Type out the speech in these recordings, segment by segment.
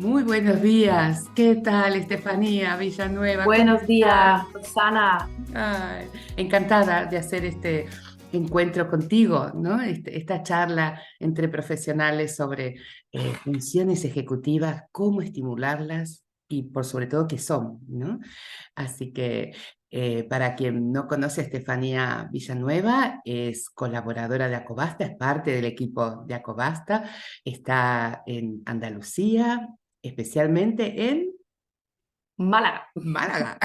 Muy buenos días. ¿Qué tal, Estefanía Villanueva? ¿Cómo Buenos estás? días, Rosana. Ay, encantada de hacer este encuentro contigo, ¿no? Esta charla entre profesionales sobre funciones ejecutivas, cómo estimularlas y por sobre todo qué son, ¿no? Así que para quien no conoce a Estefanía Villanueva, es colaboradora de Acobasta, es parte del equipo de Acobasta, está en Andalucía, especialmente en Málaga. Málaga,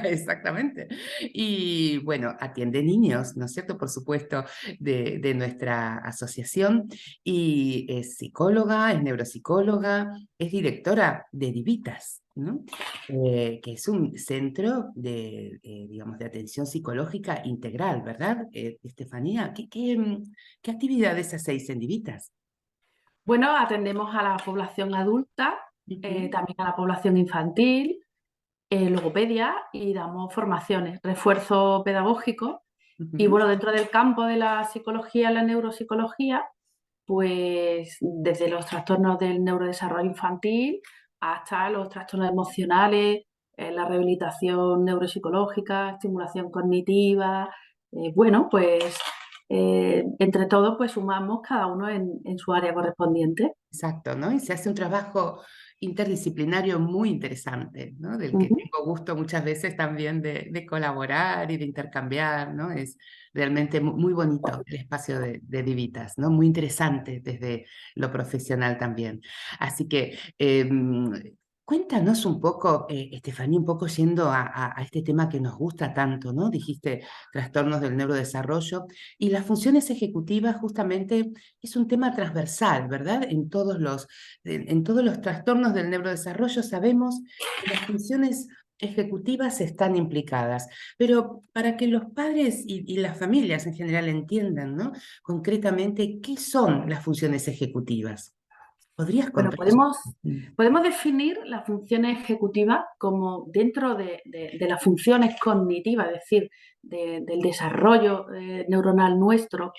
exactamente. Y bueno, atiende niños, ¿no es cierto? Por supuesto, de nuestra asociación. Y es psicóloga, es neuropsicóloga, es directora de Divitas, ¿no? Que es un centro de, digamos, de atención psicológica integral, ¿verdad? Estefanía, ¿qué actividades hacéis en Divitas? Bueno, atendemos a la población adulta, Ujú, también a la población infantil, logopedia y damos formaciones, refuerzo pedagógico. Y ujú. bueno, dentro del campo de la psicología, la neuropsicología, pues desde los trastornos del neurodesarrollo infantil hasta los trastornos emocionales, la rehabilitación neuropsicológica, estimulación cognitiva. Bueno, pues entre todos pues sumamos cada uno en su área correspondiente. Exacto, ¿no? Y se hace un trabajo interdisciplinario muy interesante, ¿no? Del que Ujú. tengo gusto muchas veces también de colaborar y de intercambiar, ¿no? Es realmente muy bonito el espacio de Divitas, ¿no? Muy interesante desde lo profesional también. Así que cuéntanos un poco, Estefanía, un poco yendo a este tema que nos gusta tanto, ¿no? Dijiste trastornos del neurodesarrollo y las funciones ejecutivas justamente es un tema transversal, ¿verdad? En todos los trastornos del neurodesarrollo sabemos que las funciones ejecutivas están implicadas, pero para que los padres y las familias en general entiendan, ¿no? Concretamente, ¿qué son las funciones ejecutivas? ¿Podrías Bueno, contarnos? podemos definir las funciones ejecutivas como dentro de las funciones cognitivas, es decir, del desarrollo neuronal nuestro,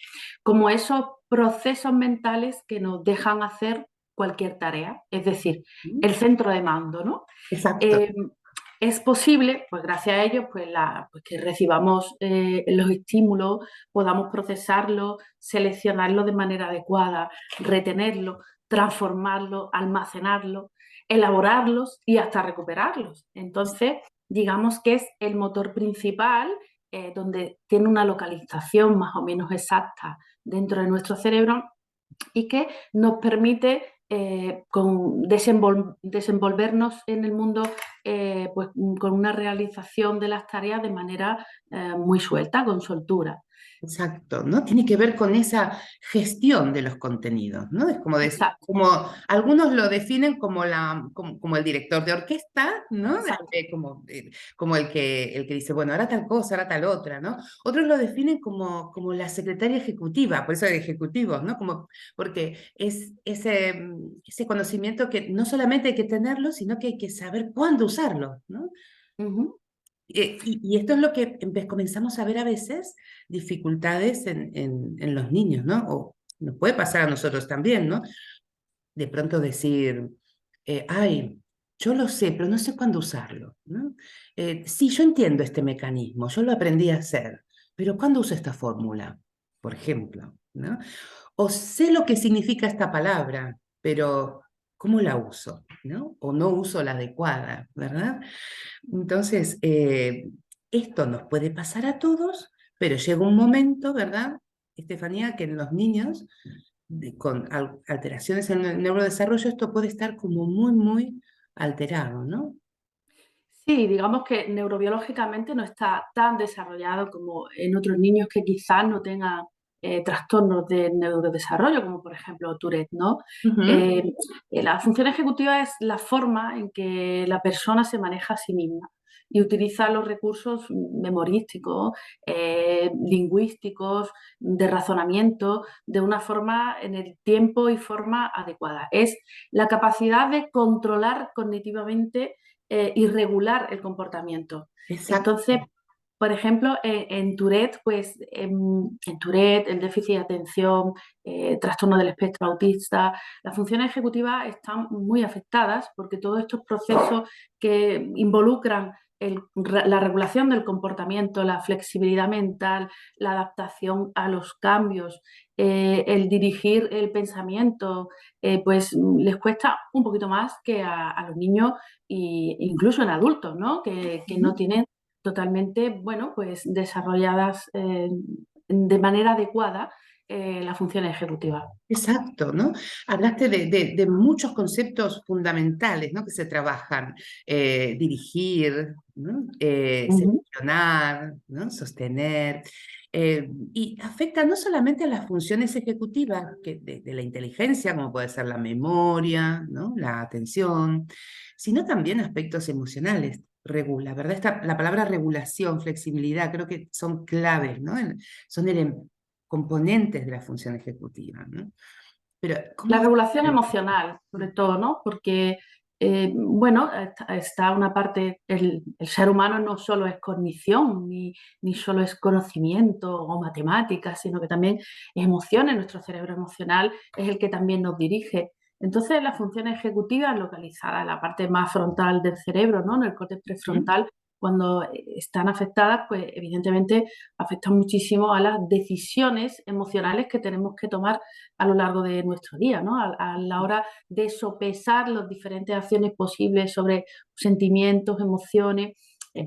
como esos procesos mentales que nos dejan hacer cualquier tarea, es decir, el centro de mando, ¿no? Exacto. Eh, es posible, pues gracias a ellos, pues que recibamos los estímulos, podamos procesarlos, seleccionarlos de manera adecuada, retenerlos, transformarlos, almacenarlos, elaborarlos y hasta recuperarlos. Entonces, digamos que es el motor principal donde tiene una localización más o menos exacta dentro de nuestro cerebro y que nos permite desenvolvernos en el mundo pues, con una realización de las tareas de manera muy suelta, con soltura. Exacto, ¿no? Tiene que ver con esa gestión de los contenidos, ¿no? Es como, Exacto, como algunos lo definen como, como el director de orquesta, ¿no? exacto. Como el que dice, bueno, ahora tal cosa, ahora tal otra, ¿no? Otros lo definen como la secretaria ejecutiva, por eso de ejecutivos, ¿no? Como, porque es ese conocimiento que no solamente hay que tenerlo, sino que hay que saber cuándo usarlo, ¿no? Uh-huh. Y esto es lo que comenzamos a ver a veces, dificultades en los niños, ¿no? O nos puede pasar a nosotros también, ¿no? De pronto decir, ay, yo lo sé, pero no sé cuándo usarlo, ¿no? Sí, yo entiendo este mecanismo, yo lo aprendí a hacer, pero ¿cuándo uso esta fórmula? Por ejemplo, ¿no? O sé lo que significa esta palabra, pero ¿cómo la uso? ¿No? O no uso la adecuada, ¿verdad? Entonces, esto nos puede pasar a todos, pero llega un momento, ¿verdad, Estefanía, que en los niños con alteraciones en el neurodesarrollo esto puede estar como muy, muy alterado, ¿no? Sí, digamos que neurobiológicamente no está tan desarrollado como en otros niños que quizás no tengan trastornos de neurodesarrollo, como por ejemplo Tourette, ¿no? Ujú. Eh, la función ejecutiva es la forma en que la persona se maneja a sí misma y utiliza los recursos memorísticos, lingüísticos, de razonamiento, de una forma en el tiempo y forma adecuada. Es la capacidad de controlar cognitivamente y regular el comportamiento. Entonces, Exacto. Por ejemplo, en Tourette, pues en Tourette, el déficit de atención, trastorno del espectro autista, las funciones ejecutivas están muy afectadas porque todos estos procesos que involucran la regulación del comportamiento, la flexibilidad mental, la adaptación a los cambios, el dirigir el pensamiento, pues les cuesta un poquito más que a los niños e incluso en adultos, ¿no? Que no Ujú. tienen totalmente, bueno, pues desarrolladas de manera adecuada las funciones ejecutivas. Exacto, ¿no? Hablaste de muchos conceptos fundamentales, ¿no? Que se trabajan, dirigir, ¿no? Ujú. Seleccionar, ¿no? Sostener, y afecta no solamente a las funciones ejecutivas de la inteligencia, como puede ser la memoria, ¿no? La atención, sino también aspectos emocionales. Regula, ¿verdad? La palabra regulación, flexibilidad, creo que son claves, ¿no? Son componentes de la función ejecutiva, ¿no? Pero, La ¿cómo regulación hacer? emocional, sobre todo, ¿no? Porque, bueno, está una parte, el ser humano no solo es cognición, ni solo es conocimiento o matemáticas, sino que también es emociones. Nuestro cerebro emocional es el que también nos dirige. Entonces, las funciones ejecutivas localizadas en la parte más frontal del cerebro, ¿no? En el córtex ¿Mm? prefrontal, cuando están afectadas, pues evidentemente afectan muchísimo a las decisiones emocionales que tenemos que tomar a lo largo de nuestro día, ¿no? A la hora de sopesar las diferentes acciones posibles sobre sentimientos, emociones,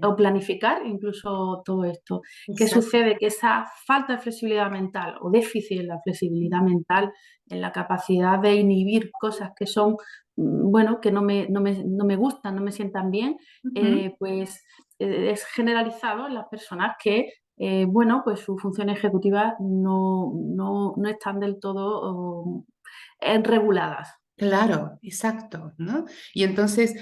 o planificar incluso todo esto. ¿Qué Exacto, sucede? Que esa falta de flexibilidad mental o déficit en la flexibilidad mental, en la capacidad de inhibir cosas que son, bueno, que no me gustan, no me sientan bien, ujú, pues es generalizado en las personas que bueno, pues sus funciones ejecutivas no están del todo reguladas. claro, exacto, ¿no? Y entonces,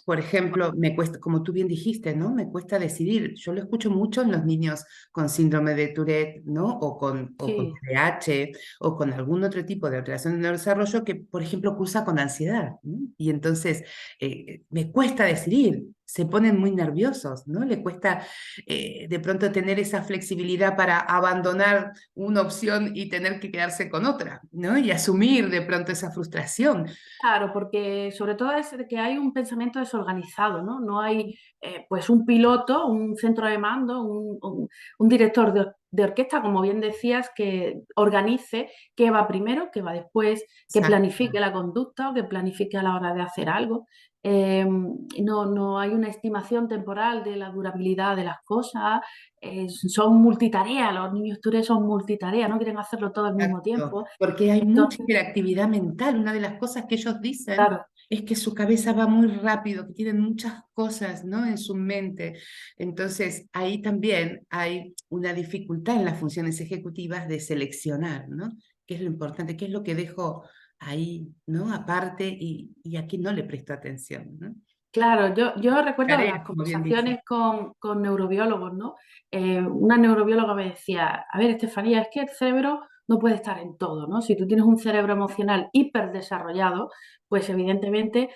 por ejemplo, me cuesta, como tú bien dijiste, ¿no? Me cuesta decidir. Yo lo escucho mucho en los niños con síndrome de Tourette, ¿no? O con Sí, TDAH o con algún otro tipo de alteración del neurodesarrollo que, por ejemplo, cursa con ansiedad, ¿no? Y entonces, me cuesta decidir. Se ponen muy nerviosos, ¿no? Le cuesta de pronto tener esa flexibilidad para abandonar una opción y tener que quedarse con otra, ¿no? Y asumir de pronto esa frustración. claro, porque sobre todo es de que hay un pensamiento desorganizado, ¿no? No hay pues un piloto, un centro de mando, un director de orquesta, como bien decías, que organice qué va primero, qué va después, que Exacto. planifique la conducta o que planifique a la hora de hacer algo. No hay una estimación temporal de la durabilidad de las cosas, son multitarea, los niños Tourette son multitarea, no quieren hacerlo todo al mismo Exacto, tiempo. porque hay mucha Entonces, hiperactividad mental. Una de las cosas que ellos dicen claro. es que su cabeza va muy rápido, que tienen muchas cosas, ¿no? En su mente. Entonces, ahí también hay una dificultad en las funciones ejecutivas de seleccionar, ¿no? ¿Qué es lo importante? ¿Qué es lo que dejo ahí, ¿no? Aparte y a quién no le presto atención, ¿no? Claro, yo recuerdo las Tareas, como bien dice. conversaciones con neurobiólogos, ¿no? Una neurobióloga me decía, a ver, Estefanía, es que el cerebro no puede estar en todo, ¿no? Si tú tienes un cerebro emocional hiperdesarrollado, pues evidentemente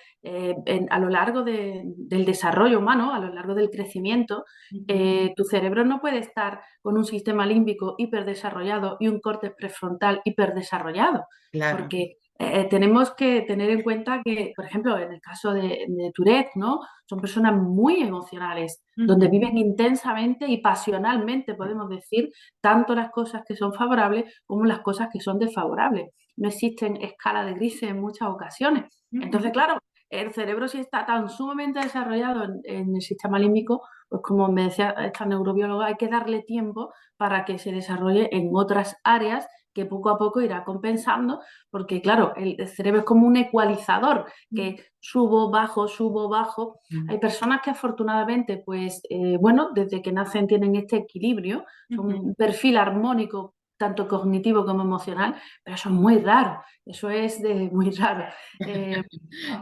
a lo largo del desarrollo humano, a lo largo del crecimiento, Ujú, tu cerebro no puede estar con un sistema límbico hiperdesarrollado y un córtex prefrontal hiperdesarrollado, claro. porque tenemos que tener en cuenta que, por ejemplo, en el caso de Tourette, ¿no? Son personas muy emocionales, donde Ujú, viven intensamente y pasionalmente, podemos decir, tanto las cosas que son favorables como las cosas que son desfavorables. No existen escalas de grises en muchas ocasiones. Entonces, ujú, claro, el cerebro si está tan sumamente desarrollado en el sistema límbico, pues como me decía esta neurobióloga, hay que darle tiempo para que se desarrolle en otras áreas que poco a poco irá compensando porque claro, el cerebro es como un ecualizador, que subo, bajo. Hay personas que afortunadamente, pues, bueno, desde que nacen tienen este equilibrio, son ujú. un perfil armónico tanto cognitivo como emocional, pero eso es muy raro, eso es muy raro. Eh,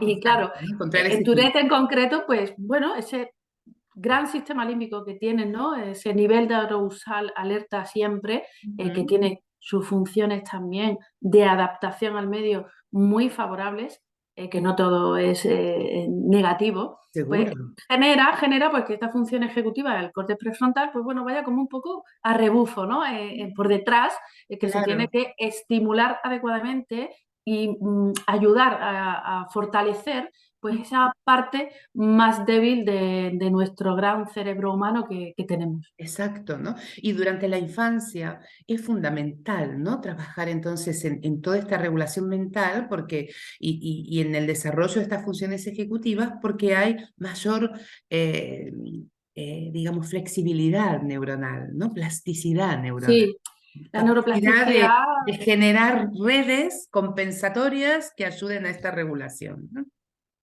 y claro, Exacto, ¿no? Encontrar ese en equilibrio. Tourette en concreto, pues, bueno, ese gran sistema límbico que tienen, ¿no? Ese nivel de arousal alerta siempre, que tiene sus funciones también de adaptación al medio muy favorables, que no todo es negativo, pues Seguro. genera pues que esta función ejecutiva del corte prefrontal, pues bueno, vaya como un poco a rebufo, ¿no? Por detrás, que se tiene Claro. que estimular adecuadamente y ayudar a fortalecer pues esa parte más débil de nuestro gran cerebro humano que tenemos. Exacto, ¿no? Y durante la infancia es fundamental, ¿no? Trabajar entonces en toda esta regulación mental porque, y en el desarrollo de estas funciones ejecutivas porque hay mayor, eh, digamos, flexibilidad neuronal, ¿no? Plasticidad neuronal. Sí, la Capacidad neuroplasticidad. de generar redes compensatorias que ayuden a esta regulación, ¿no?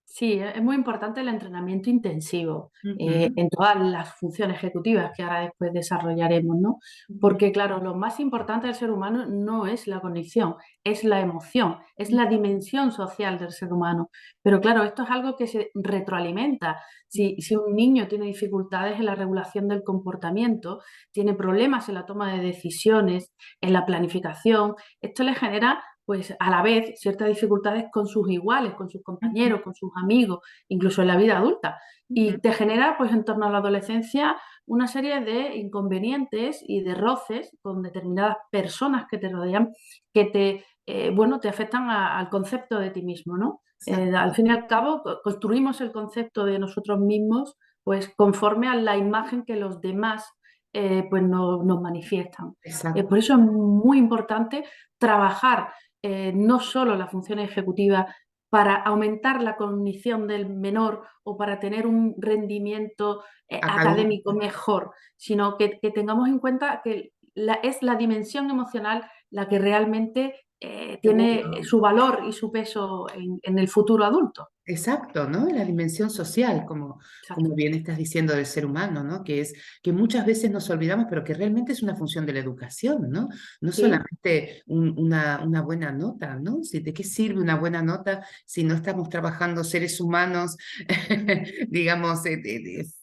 Sí, es muy importante el entrenamiento intensivo Ujú, en todas las funciones ejecutivas que ahora después desarrollaremos, ¿no? ujú, Porque, claro, lo más importante del ser humano no es la cognición, es la emoción, es la dimensión social del ser humano. Pero, claro, esto es algo que se retroalimenta. Si un niño tiene dificultades en la regulación del comportamiento, tiene problemas en la toma de decisiones, en la planificación, esto le genera pues a la vez ciertas dificultades con sus iguales, con sus ujú, compañeros, con sus amigos, incluso en la vida adulta. ujú. Y te genera, pues en torno a la adolescencia, una serie de inconvenientes y de roces con determinadas personas que te rodean, que bueno, te afectan al concepto de ti mismo, ¿no? Al Exacto, fin y al cabo, construimos el concepto de nosotros mismos, pues conforme a la imagen que los demás pues nos manifiestan. exacto. Por eso es muy importante trabajar no solo la función ejecutiva para aumentar la cognición del menor o para tener un rendimiento académico Académica. mejor, sino que tengamos en cuenta que es la dimensión emocional la que realmente tiene Seguro. su valor y su peso en el futuro adulto. Exacto, ¿no? La dimensión social, como Exacto. bien estás diciendo del ser humano, ¿no? Que es que muchas veces nos olvidamos, pero que realmente es una función de la educación, ¿no? No Sí, solamente una buena nota, ¿no? ¿De qué sirve una buena nota si no estamos trabajando seres humanos, digamos,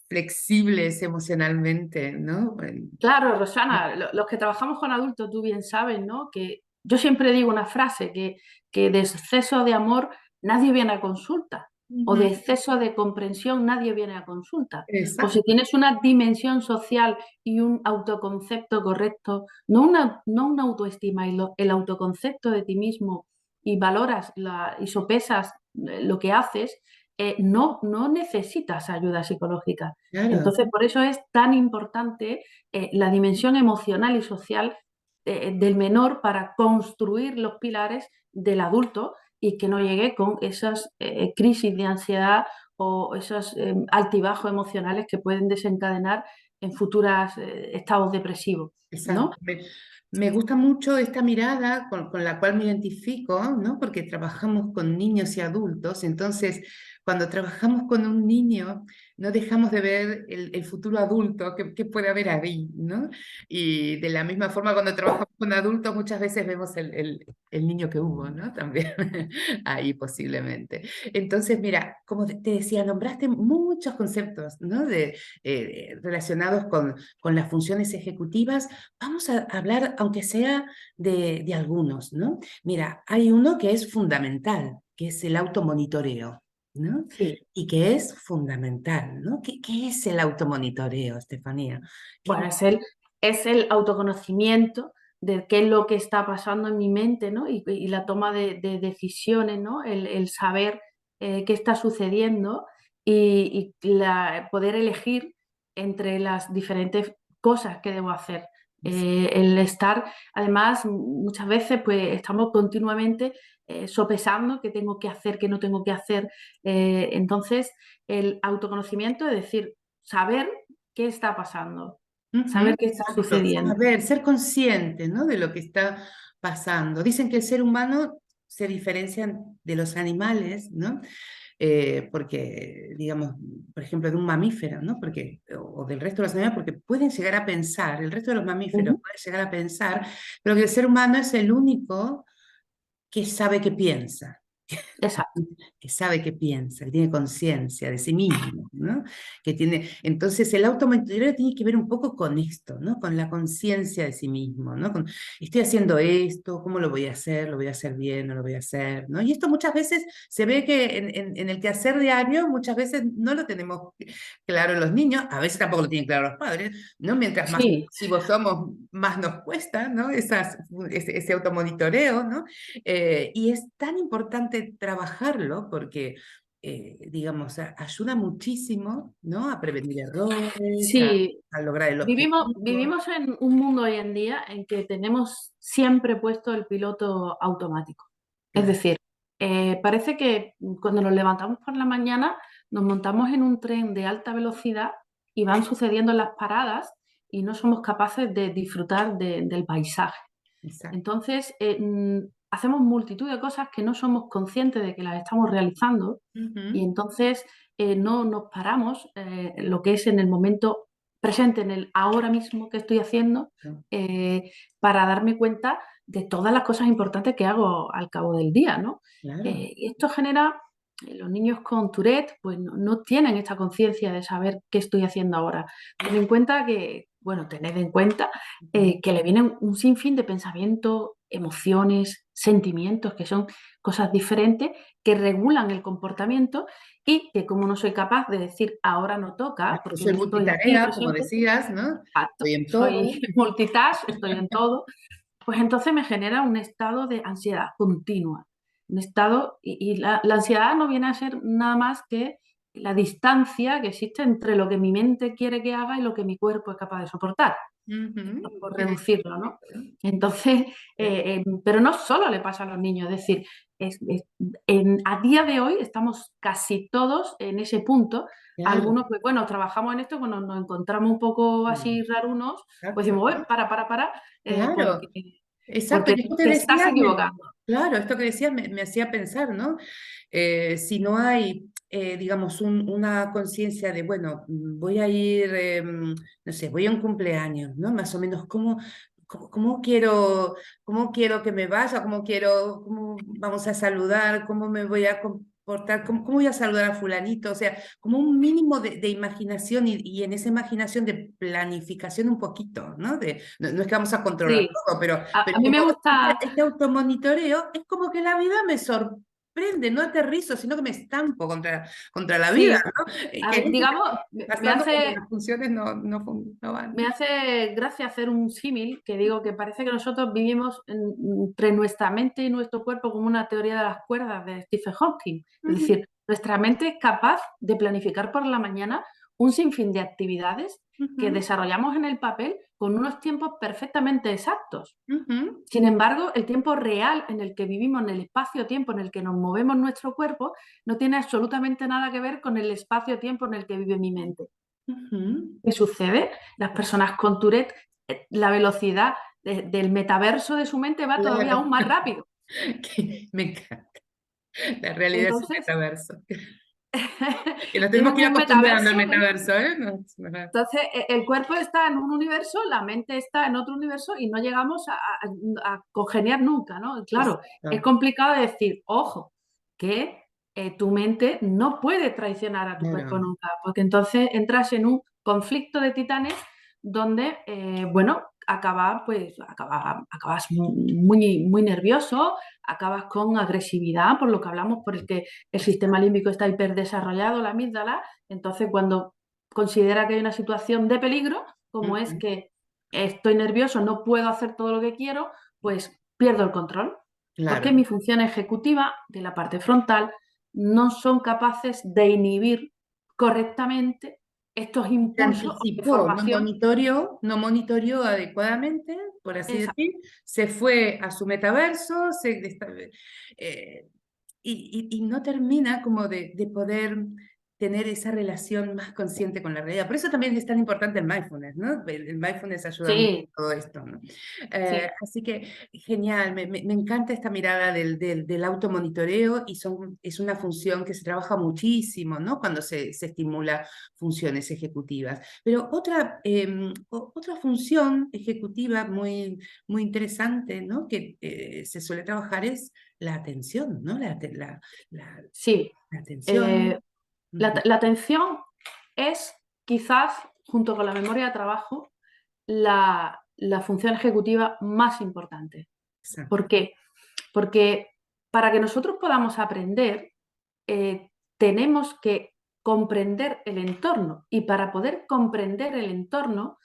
flexibles emocionalmente, ¿no? claro, Rosana, los que trabajamos con adultos, tú bien sabes, ¿no? Que yo siempre digo una frase, que de exceso de amor nadie viene a consulta, o Ujú. de exceso de comprensión nadie viene a consulta. O si Exacto, tienes una dimensión social y un autoconcepto correcto, no una autoestima, el autoconcepto de ti mismo y valoras y sopesas lo que haces, no necesitas ayuda psicológica. claro. Entonces, por eso es tan importante la dimensión emocional y social del menor para construir los pilares del adulto y que no llegue con esas crisis de ansiedad o esos altibajos emocionales que pueden desencadenar en futuros estados depresivos, Exacto. ¿no? Me gusta mucho esta mirada con la cual me identifico, ¿no? Porque trabajamos con niños y adultos, entonces cuando trabajamos con un niño no dejamos de ver el futuro adulto que puede haber ahí, ¿no? Y de la misma forma cuando trabajamos con adultos muchas veces vemos el niño que hubo, ¿no? También ahí posiblemente. Entonces, mira, como te decía, nombraste muchos conceptos, ¿no? Relacionados con las funciones ejecutivas. Vamos a hablar, aunque sea de algunos, ¿no? Mira, hay uno que es fundamental, que es el automonitoreo, ¿no? Sí. Y que es fundamental, ¿no? ¿Qué es el automonitoreo, Estefanía? Bueno, ¿Qué- es el autoconocimiento de qué es lo que está pasando en mi mente, ¿no? Y la toma de decisiones, ¿no? El saber qué está sucediendo y poder elegir entre las diferentes cosas que debo hacer. El estar, además, muchas veces pues estamos continuamente sopesando qué tengo que hacer, qué no tengo que hacer. Entonces, el autoconocimiento es decir, saber qué está pasando, Ujú, saber qué está exacto, sucediendo. saber, ser consciente, ¿no? De lo que está pasando. Dicen que el ser humano se diferencia de los animales, ¿no? Porque, digamos, por ejemplo, de un mamífero, ¿no? Porque, o del resto de los animales, porque pueden llegar a pensar, el resto de los mamíferos Ujú. pueden llegar a pensar, pero que el ser humano es el único que sabe que piensa. exacto. que sabe qué piensa, que tiene conciencia de sí mismo, ¿no? Que tiene, entonces el automonitoreo tiene que ver un poco con esto, ¿no? Con la conciencia de sí mismo, ¿no? Con, estoy haciendo esto, ¿cómo lo voy a hacer? ¿Lo voy a hacer bien? ¿No lo voy a hacer? ¿No? Y esto muchas veces se ve que en el quehacer diario, muchas veces no lo tenemos claro los niños, a veces tampoco lo tienen claro los padres, ¿no? Mientras más Sí, activos somos, más nos cuesta, ¿no? Ese automonitoreo, ¿no? Y es tan importante trabajarlo porque, digamos, ayuda muchísimo, ¿no? A prevenir errores, sí. a lograr el Vivimos, objetivo. vivimos en un mundo hoy en día en que tenemos siempre puesto el piloto automático. Es Claro, decir, parece que cuando nos levantamos por la mañana nos montamos en un tren de alta velocidad y van sucediendo las paradas y no somos capaces de disfrutar del paisaje. exacto. Entonces, hacemos multitud de cosas que no somos conscientes de que las estamos realizando y Ujú. entonces no nos paramos lo que es en el momento presente, en el ahora mismo que estoy haciendo, eh, para darme cuenta de todas las cosas importantes que hago al cabo del día, ¿no? Claro. Y esto genera, los niños con Tourette, pues no tienen esta conciencia de saber qué estoy haciendo ahora. Ten en cuenta que, bueno, tened en cuenta Ujú. que le vienen un sinfín de pensamientos, emociones, sentimientos, que son cosas diferentes, que regulan el comportamiento y que como no soy capaz de decir ahora no toca, Yo porque soy no estoy aquí multitarea, como presente, decías, ¿no? exacto, Estoy en soy todo. multitask, estoy en todo, pues entonces me genera un estado de ansiedad continua. Un estado, y la ansiedad no viene a ser nada más que la distancia que existe entre lo que mi mente quiere que haga y lo que mi cuerpo es capaz de soportar, Ujú. por Sí, reducirlo, ¿no? Entonces, pero no solo le pasa a los niños, es decir, a día de hoy estamos casi todos en ese punto. claro, Algunos, pues bueno, trabajamos en esto, cuando nos encontramos un poco así rarunos, pues exacto. decimos, para, Claro, porque, exacto. porque Y esto que te estás decías, equivocando. claro, esto que decías me hacía pensar, ¿no? Si no hay, digamos, una conciencia de, bueno, voy a ir, no sé, voy a un cumpleaños, ¿no? Más o menos, cómo quiero que me vaya? ¿Cómo vamos a saludar? ¿Cómo me voy a comportar? ¿Cómo voy a saludar a fulanito? O sea, como un mínimo de imaginación y en esa imaginación de planificación un poquito, ¿no? No es que vamos a controlar Sí, todo, a pero mí me como gusta, este automonitoreo es como que la vida me sorprende, no aterrizo, sino que me estampo contra la vida, sí, ¿no? a Que ver, a veces digamos, me pasando cuando hace, las funciones no van. Me hace gracia hacer un símil que digo que parece que nosotros vivimos entre nuestra mente y nuestro cuerpo como una teoría de las cuerdas de Stephen Hawking. Es Ujú, decir, nuestra mente es capaz de planificar por la mañana un sinfín de actividades que ujú, desarrollamos en el papel con unos tiempos perfectamente exactos. ujú, Sin embargo, el tiempo real en el que vivimos, en el espacio-tiempo en el que nos movemos nuestro cuerpo, no tiene absolutamente nada que ver con el espacio-tiempo en el que vive mi mente. ujú. ¿Qué sucede? Las personas con Tourette, la velocidad del metaverso de su mente va todavía Claro, aún más rápido. que me encanta. La realidad es un Entonces, metaverso. Que nos tenemos viven que ir un acostumbrando al metaverso, ¿ves? metaverso, ¿eh? Entonces, el cuerpo está en un universo, la mente está en otro universo y no llegamos a congeniar nunca, ¿no? Claro, es Exacto, complicado decir, ojo, que tu mente no puede traicionar a tu cuerpo claro. nunca, porque entonces entras en un conflicto de titanes donde, bueno, acabas muy, muy nervioso, acabas con agresividad, por lo que hablamos, porque el sistema límbico está hiperdesarrollado, la amígdala, entonces cuando considera que hay una situación de peligro, como es Ujú, que estoy nervioso, no puedo hacer todo lo que quiero, pues pierdo el control, porque claro. mi función ejecutiva de la parte frontal no son capaces de inhibir correctamente estos Se impulsos de anticipó, formación. no monitoreó adecuadamente, por así Exacto. decir, se fue a su metaverso, eh, y no termina como de poder tener esa relación más consciente con la realidad. Por eso también es tan importante el mindfulness, ¿no? El mindfulness ayuda mucho Sí, a todo esto, ¿no? sí, Así que genial, me encanta esta mirada del automonitoreo y es una función que se trabaja muchísimo, ¿no? Cuando se estimula funciones ejecutivas. Pero otra función ejecutiva muy interesante, ¿no? Que se suele trabajar es la atención, ¿no? La, sí. la atención. Eh, Ujú, la atención es quizás, junto con la memoria de trabajo, la función ejecutiva más importante. exacto. ¿Por qué? Porque para que nosotros podamos aprender, tenemos que comprender el entorno y para poder comprender el entorno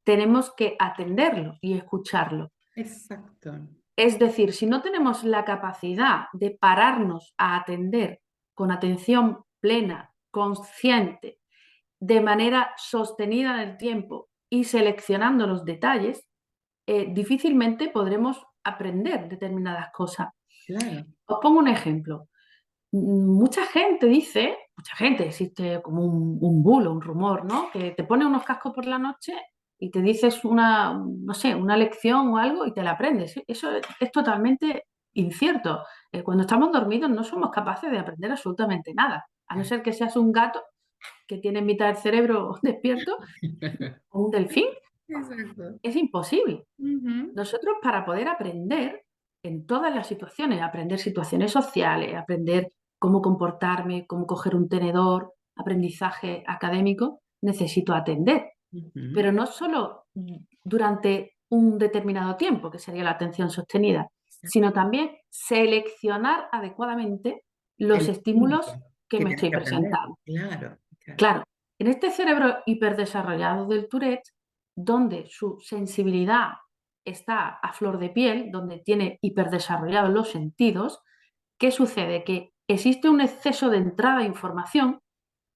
tenemos que atenderlo y escucharlo. Exacto. Es decir, si no tenemos la capacidad de pararnos a atender con atención plena, consciente, de manera sostenida en el tiempo y seleccionando los detalles, difícilmente podremos aprender determinadas cosas. Claro. Os pongo un ejemplo. Mucha gente dice, mucha gente, existe como un bulo, un rumor, ¿no? Que te pone unos cascos por la noche y te dices una, no sé, una lección o algo y te la aprendes. Eso es totalmente incierto. Cuando estamos dormidos no somos capaces de aprender absolutamente nada, a no ser que seas un gato que tiene mitad del cerebro despierto o un delfín. Exacto. Es imposible. Ujú. Nosotros para poder aprender en todas las situaciones, aprender situaciones sociales, aprender cómo comportarme, cómo coger un tenedor, aprendizaje académico, necesito atender, Ujú. pero no solo durante un determinado tiempo, que sería la atención sostenida, sino también seleccionar adecuadamente los El estímulos tiempo que que me tienes estoy que aprender. presentando. Claro, claro. Claro, en este cerebro hiperdesarrollado del Tourette, donde su sensibilidad está a flor de piel, donde tiene hiperdesarrollados los sentidos, ¿qué sucede? Que existe un exceso de entrada de información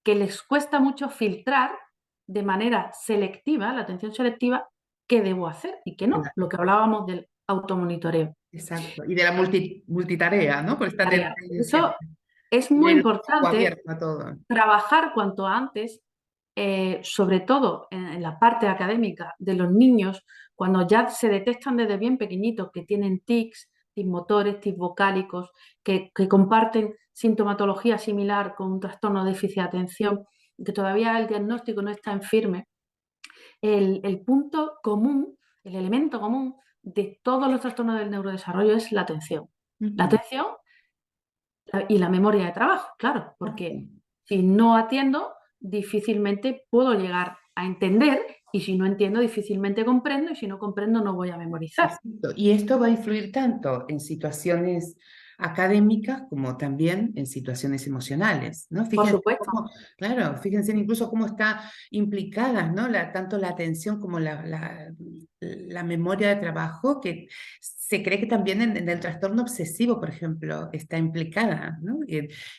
que les cuesta mucho filtrar de manera selectiva, la atención selectiva, qué debo hacer y qué no, lo Claro, que hablábamos del automonitoreo. exacto. Y de la multitarea, ¿no? Por esta Tarea. Por tendencia, eso es muy tener el ojo importante abierto a todo. trabajar cuanto antes, sobre todo en la parte académica de los niños, cuando ya se detectan desde bien pequeñitos que tienen tics, tics motores, tics vocálicos, que comparten sintomatología similar con un trastorno de déficit de atención, que todavía el diagnóstico no está en firme, el punto común, el elemento común de todos los trastornos del neurodesarrollo es la atención. La Ujú. atención y la memoria de trabajo, claro, Exacto. porque si no atiendo, difícilmente puedo llegar a entender y si no entiendo, difícilmente comprendo y si no comprendo, no voy a memorizar. Exacto. Y esto va a influir tanto en situaciones académicas como también en situaciones emocionales, ¿no? Por Fíjense supuesto, cómo, claro, fíjense incluso cómo está implicadas, ¿no? Tanto la atención como la memoria de trabajo, que se cree que también en el trastorno obsesivo, por ejemplo, está implicada, ¿no?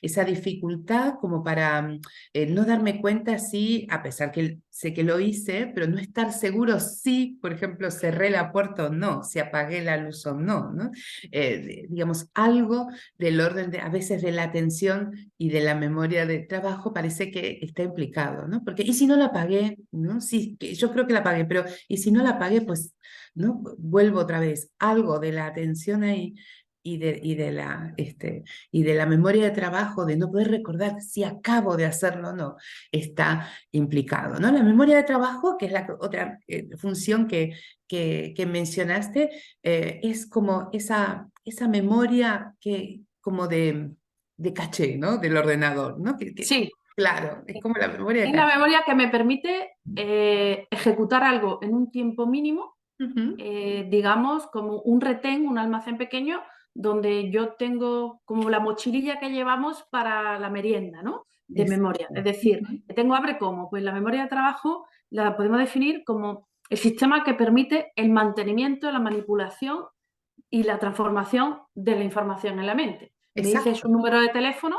Esa dificultad como para no darme cuenta si, a pesar que sé que lo hice, pero no estar seguro si, por ejemplo, cerré la puerta o no, si apagué la luz o no, ¿no? Digamos, algo del orden a veces de la atención y de la memoria de trabajo parece que está implicado, ¿no? Porque, ¿y si no la apagué? ¿No? Sí, yo creo que la apagué, pero ¿y si no la apagué? Pues, ¿no? Vuelvo otra vez, algo de la atención ahí y de la memoria de trabajo, de no poder recordar si acabo de hacerlo o no, está implicado, ¿no? La memoria de trabajo, que es la otra función que mencionaste, es como esa memoria como de caché, ¿no? Del ordenador, ¿no? sí, Claro, es como la memoria de es la caché. memoria que me permite ejecutar algo en un tiempo mínimo, Ujú. digamos, como un retén, un almacén pequeño, donde yo tengo como la mochililla que llevamos para la merienda, ¿no? De memoria. Exacto. Es decir, Ujú. tengo hambre como, pues la memoria de trabajo la podemos definir como el sistema que permite el mantenimiento, la manipulación y la transformación de la información en la mente. Me dices Exacto. un número de teléfono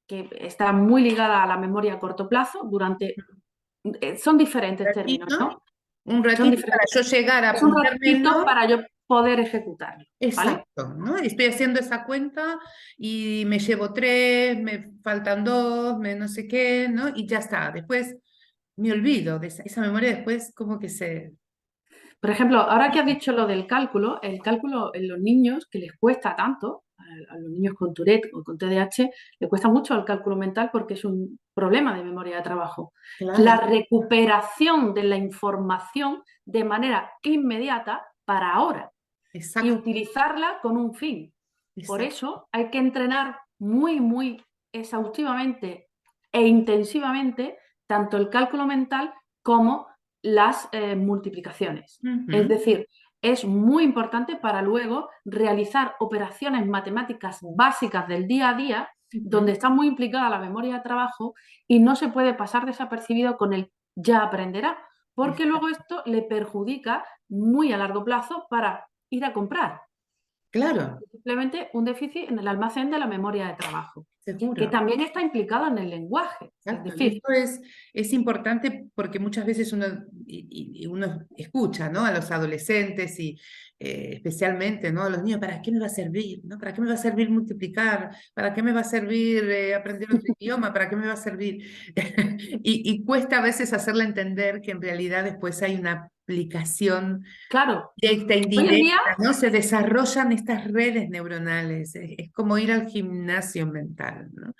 que está muy ligada a la memoria a corto plazo durante... son diferentes términos, Ratito, ¿no? un Son ratito para diferentes. yo llegar a Es un apuntármelo. ratito para yo poder ejecutarlo, ¿vale? Exacto, ¿no? Estoy haciendo esa cuenta y me llevo 3, me faltan 2, me no sé qué, ¿no? Y ya está. Después me olvido de esa memoria, después como que se... Por ejemplo, ahora que has dicho lo del cálculo, el cálculo en los niños que les cuesta tanto, a los niños con Tourette o con TDAH, le cuesta mucho el cálculo mental porque es un problema de memoria de trabajo. La Claro, recuperación de la información de manera inmediata para ahora y exacto, utilizarla con un fin. Por exacto. eso hay que entrenar muy, muy exhaustivamente e intensivamente tanto el cálculo mental como las multiplicaciones. Es Ujú, decir, es muy importante para luego realizar operaciones matemáticas básicas del día a día, ujú. donde está muy implicada la memoria de trabajo y no se puede pasar desapercibido con el ya aprenderá, porque luego Exacto. esto le perjudica muy a largo plazo para ir a comprar. Claro, Simplemente un déficit en el almacén de la memoria de trabajo, que seguro. también está implicado en el lenguaje. Es Exacto, y decir, esto es importante porque muchas veces uno escucha, ¿no? A los adolescentes y especialmente, ¿no? A los niños, ¿para qué me va a servir? ¿No? ¿Para qué me va a servir multiplicar? ¿Para qué me va a servir aprender otro idioma? ¿Para qué me va a servir? Y cuesta a veces hacerle entender que en realidad después hay una aplicación claro, directa, hoy en día, indirecta, ¿no? Se desarrollan estas redes neuronales, es como ir al gimnasio mental, ¿no?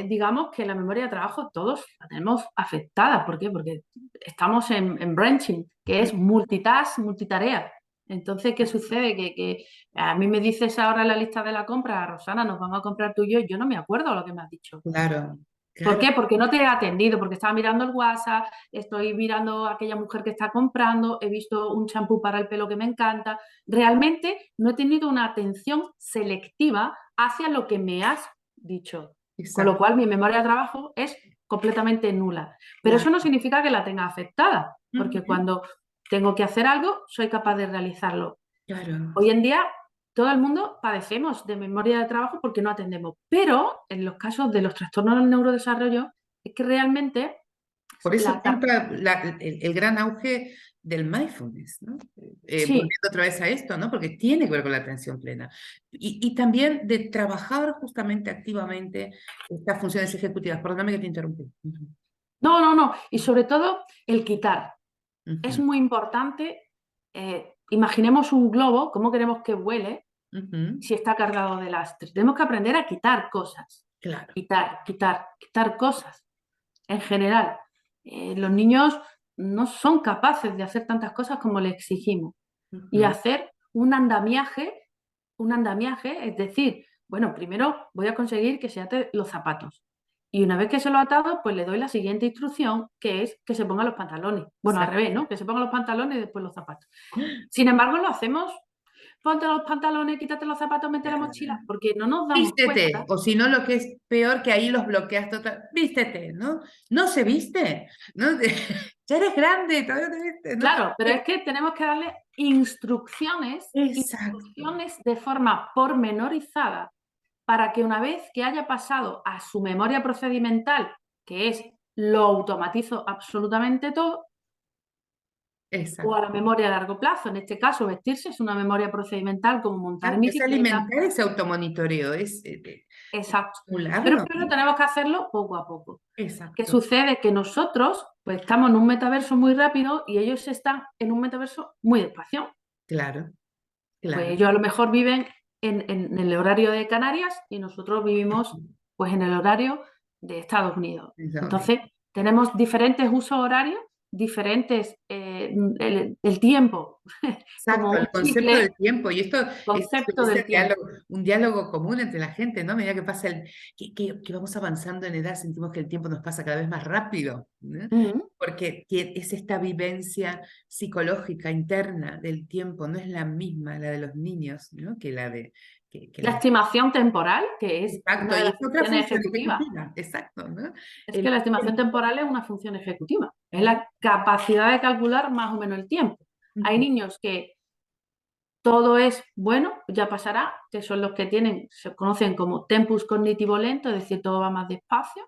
digamos que la memoria de trabajo todos la tenemos afectada. ¿Por qué? Porque estamos en branching, que es multitask, multitarea. Entonces, ¿qué sucede? Que a mí me dices ahora en la lista de la compra, Rosana, nos vamos a comprar tú y yo no me acuerdo lo que me has dicho. Claro, ¿Por claro. qué? Porque no te he atendido, porque estaba mirando el WhatsApp, estoy mirando a aquella mujer que está comprando, he visto un champú para el pelo que me encanta. Realmente no he tenido una atención selectiva hacia lo que me has dicho, con lo Exacto, cual mi memoria de trabajo es completamente nula. Pero eso claro. no significa que la tenga afectada, porque Ujú, cuando tengo que hacer algo, soy capaz de realizarlo. claro. Hoy en día todo el mundo padecemos de memoria de trabajo porque no atendemos, pero en los casos de los trastornos del neurodesarrollo es que realmente Por eso la cap- el gran auge del mindfulness, ¿no? sí, Volviendo otra vez a esto, ¿no? Porque tiene que ver con la atención plena. Y también de trabajar justamente activamente estas funciones ejecutivas. Perdóname que te interrumpí. Ujú, no, y sobre todo el quitar. Es ujú, muy importante, imaginemos un globo, cómo queremos que vuele ujú, si está cargado de lastre. Tenemos que aprender a quitar cosas, claro. quitar cosas en general. Los niños no son capaces de hacer tantas cosas como le exigimos y Ujú, hacer un andamiaje, es decir, bueno, primero voy a conseguir que se ate los zapatos. Y una vez que se lo ha atado, pues le doy la siguiente instrucción, que es que se ponga los pantalones. Bueno, al revés, exacto. ¿no? Que se ponga los pantalones y después los zapatos. Sin embargo, lo hacemos, ponte los pantalones, quítate los zapatos, mete la mochila, porque no nos damos Vístete, cuenta. o si no, lo que es peor que ahí los bloqueas total. Vístete, ¿no? No se viste, ¿no? Ya eres grande, todavía no te viste, ¿no? Claro, pero es que tenemos que darle instrucciones, Exacto, instrucciones de forma pormenorizada para que una vez que haya pasado a su memoria procedimental, que es lo automatizo absolutamente todo, o a exacto. la memoria a largo plazo, en este caso vestirse es una memoria procedimental como montar en Exacto, es bicicleta, alimentar ese automonitoreo, es exacto. Pero estimularlo, primero ¿no? tenemos que hacerlo poco a poco. ¿Qué Exacto, sucede? Que nosotros pues estamos en un metaverso muy rápido y ellos están en un metaverso muy despacio. claro, Pues claro. ellos a lo mejor viven en el horario de Canarias y nosotros vivimos pues en el horario de Estados Unidos. Exacto, Entonces, tenemos diferentes usos horarios, diferentes, el tiempo, como un el concepto chicle, del tiempo, y esto es concepto ese del tiempo. un diálogo común entre la gente, ¿no? A medida que pasa que vamos avanzando en edad, sentimos que el tiempo nos pasa cada vez más rápido, ¿no? Ujú. Porque es esta vivencia psicológica interna del tiempo, no es la misma la de los niños, ¿no? Que la de, que La la estimación temporal, que es exacto, una de y las es otra funciones función ejecutivas. ejecutiva, exacto, ¿no? Es que El la estimación tiempo. temporal es una función ejecutiva. Es la capacidad de calcular más o menos el tiempo. Hay Ujú, niños que todo es bueno, ya pasará, que son los que tienen, se conocen como tempus cognitivo lento, es decir, todo va más despacio,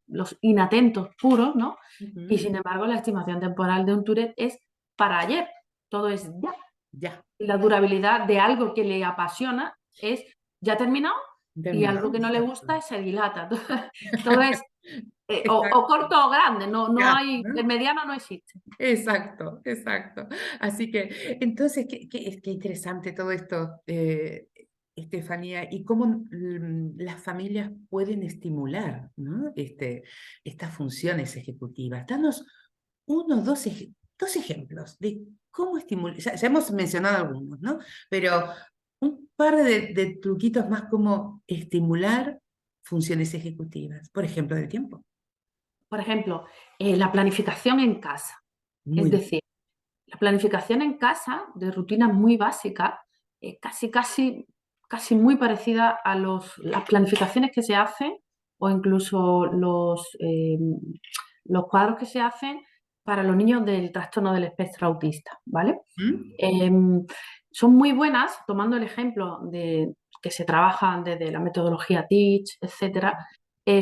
los inatentos puros, ¿no? Y ujú, sin embargo, la estimación temporal de un Tourette es para ayer, todo es ya. ya, Y la durabilidad de algo que le apasiona es, ya ha terminado, y algo terminado, que no le exacto. gusta se dilata. Todo es o Exacto, corto o grande, no ya, hay, el ¿no? mediano no existe. Exacto, exacto. Así que, entonces, qué interesante todo esto, Estefanía, y cómo las familias pueden estimular, ¿no? Estas funciones ejecutivas. Danos uno, dos ejemplos de cómo estimular. Ya hemos mencionado algunos, ¿no? Pero un par de truquitos más como estimular funciones ejecutivas, por ejemplo, del tiempo. Por ejemplo, la planificación en casa. Es Muy bien. decir, la planificación en casa de rutinas muy básicas, casi muy parecida a las planificaciones que se hacen o incluso los cuadros que se hacen para los niños del trastorno del espectro autista, ¿vale? ¿Mm? Em, Son muy buenas, tomando el ejemplo de que se trabajan desde la metodología Teach, etcétera,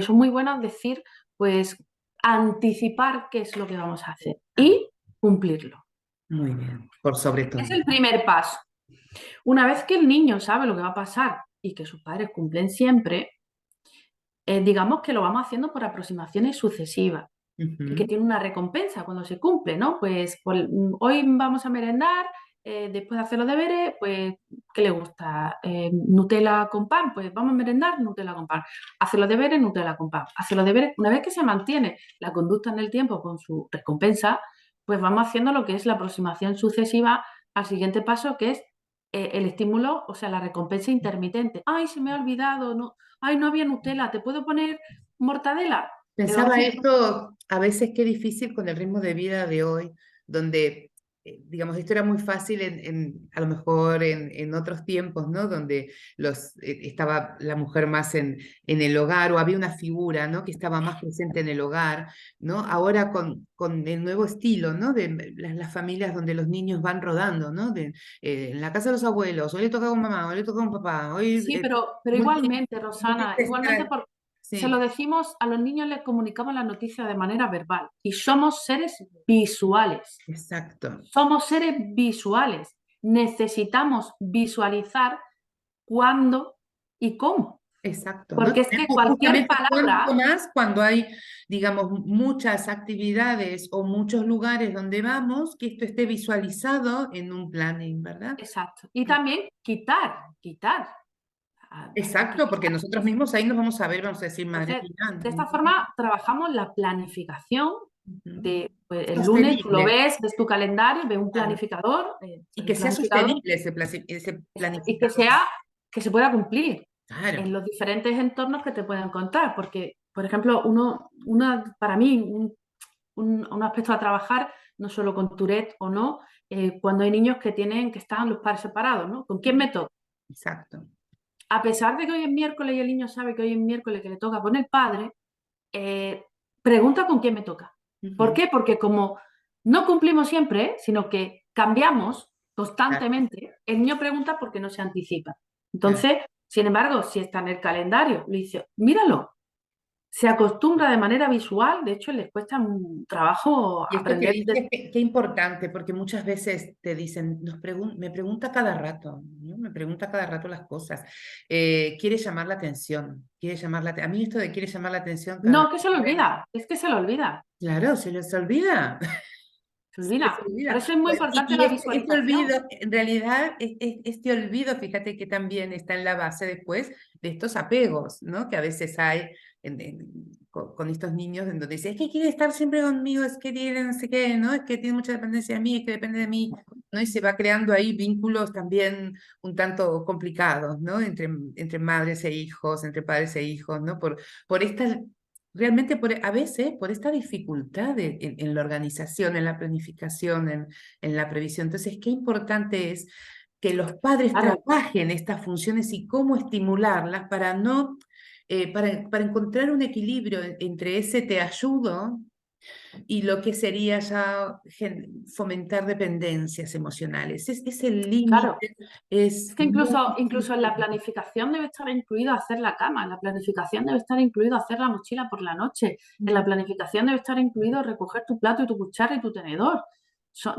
son muy buenas decir, pues, anticipar qué es lo que vamos a hacer y cumplirlo. Muy bien, por sobre Es todo. el primer paso. Una vez que el niño sabe lo que va a pasar y que sus padres cumplen siempre, digamos que lo vamos haciendo por aproximaciones sucesivas y que Ujú. tiene una recompensa cuando se cumple, ¿no? Pues, hoy vamos a merendar, después de hacer los deberes, pues, ¿qué le gusta? Nutella con pan, pues vamos a merendar Nutella con pan. Hace los deberes, Nutella con pan. Hace los deberes, una vez que se mantiene la conducta en el tiempo con su recompensa, pues vamos haciendo lo que es la aproximación sucesiva al siguiente paso, que es el estímulo, o sea, la recompensa intermitente. Ay, se me ha olvidado, no, ay, no había Nutella, ¿te puedo poner mortadela? Le vamos Pensaba a ir. esto, a veces qué difícil con el ritmo de vida de hoy, donde, digamos, esto era muy fácil a lo mejor en otros tiempos, ¿no? Donde estaba la mujer más en el hogar o había una figura, ¿no? Que estaba más presente en el hogar, ¿no? Ahora con el nuevo estilo, ¿no? De las familias donde los niños van rodando, ¿no? En la casa de los abuelos, hoy le toca con mamá, hoy le toca con papá, hoy Sí, pero multi- igualmente, Rosana, igualmente multiplicar. se lo Sí, decimos a los niños, les comunicamos la noticia de manera verbal y somos seres visuales. exacto. Somos seres visuales. Necesitamos visualizar cuándo y cómo. Exacto, ¿no? Porque es que cualquier Justamente cuánto palabra, más cuando hay, digamos, muchas actividades o muchos lugares donde vamos, que esto esté visualizado en un planning, ¿verdad? exacto. Y también quitar. Hay que Exacto, porque quitar. nosotros mismos ahí nos vamos a ver, vamos a decir, madre Entonces, mía, de esta forma trabajamos la planificación ujú, de, pues, el lunes tú lo sostenible, ves tu calendario, ves un claro, planificador, y el que sea planificador, sostenible ese y que planificador. sea, que se pueda cumplir en Claro, los diferentes entornos que te puedan encontrar, porque, por ejemplo, para mí, un aspecto a trabajar, no solo con Tourette o no, cuando hay niños que están los padres separados, ¿no? ¿Con quién me toca? exacto. A pesar de que hoy es miércoles y el niño sabe que hoy es miércoles que le toca con el padre, eh, pregunta con quién me toca. ¿Por Ujú, qué? Porque como no cumplimos siempre, sino que cambiamos claro, constantemente, el niño pregunta porque no se anticipa. claro. Entonces, sin embargo, si está en el calendario, le dice, míralo, se acostumbra de manera visual, de hecho les cuesta un trabajo Y esto que aprender. dices, qué importante, porque muchas veces te dicen, me pregunta cada rato, ¿no? Me pregunta cada rato las cosas. Quiere llamar la atención, quiere llamar a mí esto de quiere llamar la atención cada No, vez que se lo que ven, olvida, es que se lo olvida, claro, se les olvida. se Se les olvida. Por olvida. eso es muy Pues, importante y la este visualización. olvido, en realidad, este olvido, fíjate que también está en la base después de estos apegos, ¿no? Que a veces hay con estos niños en donde dice, es que quiere estar siempre conmigo, es que tiene no sé qué, ¿no? Es que tiene mucha dependencia de mí, es que depende de mí, ¿no? Y se va creando ahí vínculos también un tanto complicados, ¿no? Entre madres e hijos, entre padres e hijos, ¿no? Por esta realmente a veces por esta dificultad en la organización, en la planificación, en la previsión. Entonces, qué importante es que los padres Claro, trabajen estas funciones y cómo estimularlas para no, para encontrar un equilibrio entre ese te ayudo y lo que sería ya fomentar dependencias emocionales. Ese claro. límite Es es que muy incluso en la difícil. planificación debe estar incluido hacer la cama, en la planificación debe estar incluido hacer la mochila por la noche, en la planificación debe estar incluido recoger tu plato y tu cuchara y tu tenedor.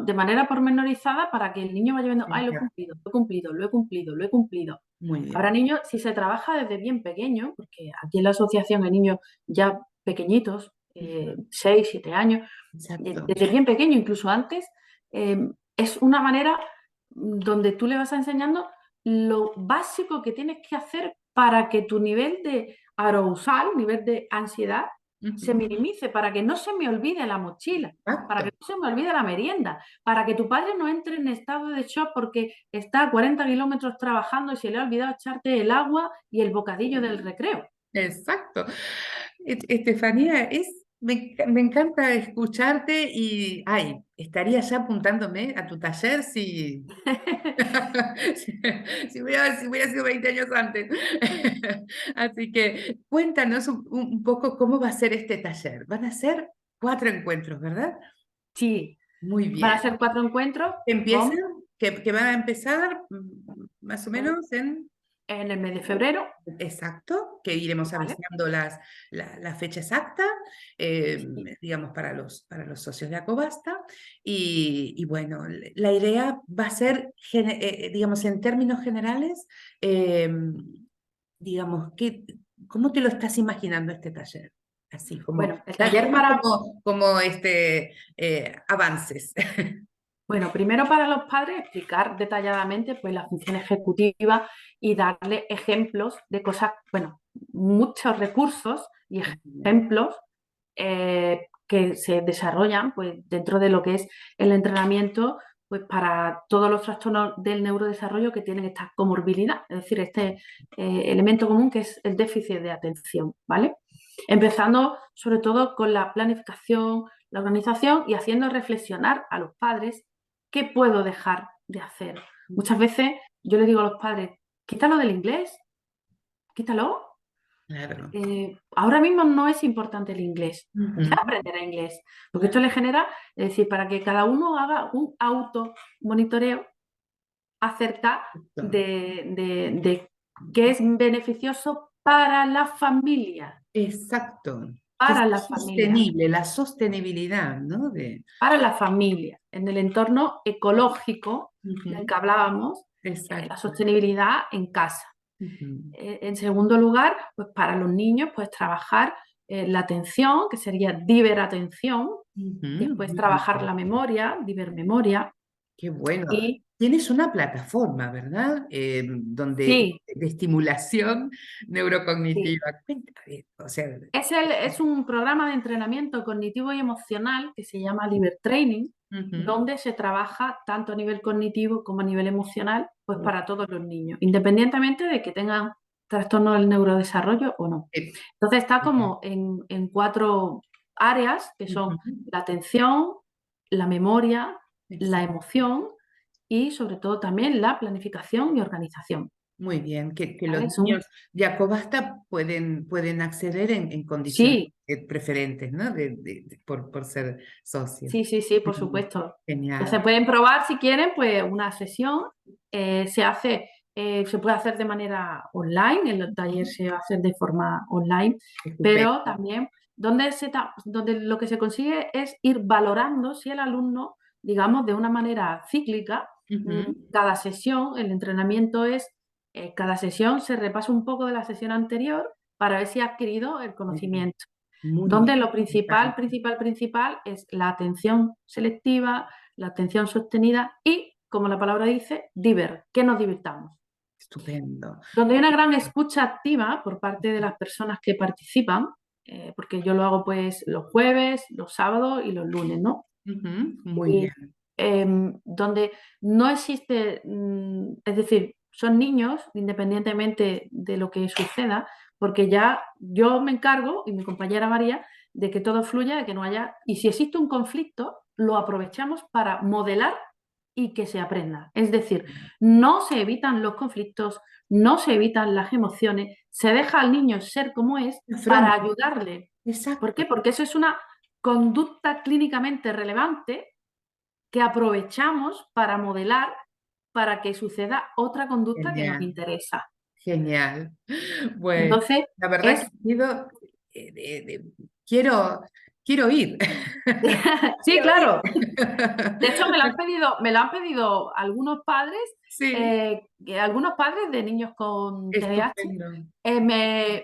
de manera pormenorizada para que el niño vaya viendo, ay, lo he Exacto. cumplido, lo he cumplido, lo he cumplido, lo he cumplido. Muy Habrá bien. niños, si se trabaja desde bien pequeño, porque aquí en la asociación hay niños ya pequeñitos, Ujú. 6, 7 años, Exacto. desde bien pequeño, incluso antes, es una manera donde tú le vas enseñando lo básico que tienes que hacer para que tu nivel de arousal, nivel de ansiedad, se Ujú. minimice, para que no se me olvide la mochila, para Exacto. que no se me olvide la merienda, para que tu padre no entre en estado de shock porque está a 40 kilómetros trabajando y se le ha olvidado echarte el agua y el bocadillo del recreo. Exacto. Estefanía, me encanta escucharte y, ay, estaría ya apuntándome a tu taller si, si hubiera sido 20 años antes. Así que cuéntanos un poco cómo va a ser este taller. Van a ser 4 encuentros, ¿verdad? Sí, Muy van a bien. ser 4 encuentros Empiezan, con, que van a empezar más o pues, menos en... en el mes de febrero, Exacto, que iremos ¿vale? avisando la fecha exacta, Sí. digamos, para los socios de Acobasta. Y bueno, la idea va a ser, digamos, en términos generales, eh, digamos, ¿cómo te lo estás imaginando este taller? Así, Bueno, el taller darnos para, como avances. bueno, primero para los padres explicar detalladamente pues la función ejecutiva y darle ejemplos de cosas, bueno, muchos recursos y ejemplos que se desarrollan pues dentro de lo que es el entrenamiento pues para todos los trastornos del neurodesarrollo que tienen esta comorbilidad, es decir, este elemento común que es el déficit de atención, ¿vale? Empezando sobre todo con la planificación, la organización y haciendo reflexionar a los padres qué puedo dejar de hacer. Muchas veces yo le digo a los padres, quítalo del inglés, quítalo. Claro. Ahora mismo no es importante el inglés, ya Ujú. aprenderá inglés, porque esto le genera, es decir, para que cada uno haga un auto monitoreo acerca de qué es beneficioso para la familia, Exacto. Que para sea la familia, sostenible, la sostenibilidad, ¿no? para la familia, en el entorno ecológico del Ujú. que hablábamos, la Exacto. sostenibilidad en casa. Ujú. En segundo lugar, pues para los niños, pues trabajar la atención, que sería diveratención, Ujú. después Muy trabajar bien. la memoria, divermemoria, Qué bueno. y Tienes una plataforma, ¿verdad? sí, De estimulación sí. neurocognitiva. Cuéntame, o sea, Es un programa de entrenamiento cognitivo y emocional que se llama Liber Training, ujú. donde se trabaja tanto a nivel cognitivo como a nivel emocional, pues para todos los niños, independientemente de que tengan trastorno del neurodesarrollo o no. Eh, Entonces está como en 4 áreas, que son ujú. la atención, la memoria, la Exacto. emoción y sobre todo también la planificación y organización. Muy bien, que los ¿Vale? niños de Acobasta pueden acceder en condiciones Sí, preferentes, ¿no? Por ser socios. sí, sí, sí, Muy por bien. supuesto. Genial. Entonces pueden probar si quieren, pues una sesión. Se puede hacer de manera online, el taller se va a hacer de forma online, pero Estupendo. también donde lo que se consigue es ir valorando si el alumno, digamos, de una manera cíclica, Ujú. cada sesión, el entrenamiento es, cada sesión se repasa un poco de la sesión anterior para ver si ha adquirido el Muy bien. conocimiento, Muy donde bien. lo principal, principal, principal es la atención selectiva, la atención sostenida y, como la palabra dice, que nos divirtamos. Estupendo. Donde hay una gran escucha activa por parte de las personas que participan, porque yo lo hago pues los jueves, los sábados y los lunes, ¿no? Ujú. Muy Y bien. donde no existe, es decir, son niños, independientemente de lo que suceda, porque ya yo me encargo, y mi compañera María, de que todo fluya, de que no haya, y si existe un conflicto, lo aprovechamos para modelar y que se aprenda. Es decir, no se evitan los conflictos, no se evitan las emociones, se deja al niño ser como es para Afronta. ayudarle. ¿Por Exacto. qué? Porque eso es una conducta clínicamente relevante que aprovechamos para modelar para que suceda otra conducta que nos Genial. interesa. Genial. Bueno, Entonces, la verdad que es ha sido, quiero, quiero ir. Sí, Quiero claro. ir. De hecho, me lo han pedido Sí, algunos padres de niños con TDAH, estupendo.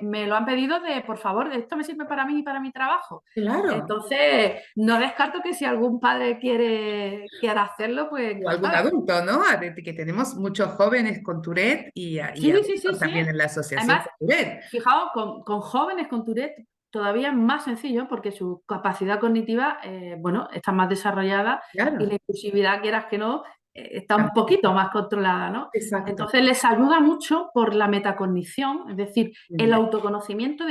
me lo han pedido de, por favor, esto me sirve para mí y para mi trabajo. Claro. Entonces, no descarto que si algún padre quiere hacerlo, pues O algún encantada. adulto, ¿no? Que tenemos muchos jóvenes con Tourette y Sí, sí, sí, adultos sí. también en la asociación Además, con Tourette. fijaos, con jóvenes con Tourette todavía es más sencillo porque su capacidad cognitiva, bueno, está más desarrollada y la Claro. impulsividad, quieras que no, está un poquito más controlada, ¿no? Exacto. Entonces les ayuda mucho por la metacognición, es decir, Muy el bien. autoconocimiento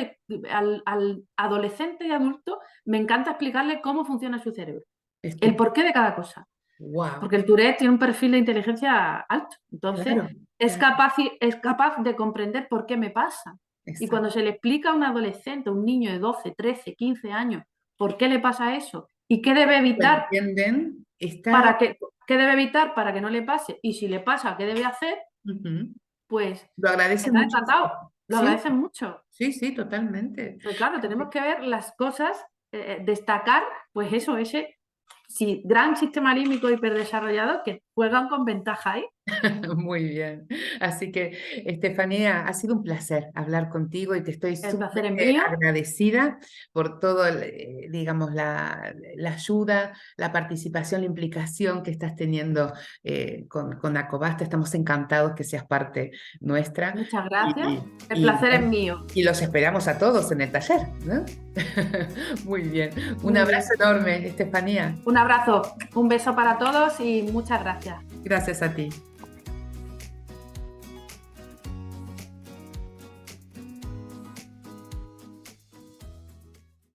al adolescente y adulto. Me encanta explicarle cómo funciona su cerebro, el Estupendo. porqué de cada cosa. Wow. Porque el Tourette tiene un perfil de inteligencia alto. Entonces, Claro, claro. es capaz de comprender por qué me pasa. Y Exacto. cuando se le explica a un adolescente, a un niño de 12, 13, 15 años, por qué le pasa eso y qué debe Lo evitar entienden. Está. qué debe evitar para que no le pase, y si le pasa, qué debe hacer, Ujú. pues Lo agradecen están muchísimo. encantados. Lo Sí, agradecen mucho. sí, sí, totalmente. Pero claro, tenemos que ver las cosas, destacar, pues eso, ese gran sistema límbico hiperdesarrollado que juegan con ventaja ahí. Muy bien. Así que, Estefanía, ha sido un placer hablar contigo y te estoy El súper placer es mío. agradecida por todo, digamos, la ayuda, la participación, la implicación que estás teniendo con Acobasta. Estamos encantados que seas parte nuestra Muchas gracias. y, El y, placer es mío. y los esperamos a todos en el taller, ¿no? Muy bien. Un Muy bien. abrazo enorme, Estefanía. Un abrazo, un beso para todos y muchas gracias. Gracias a ti.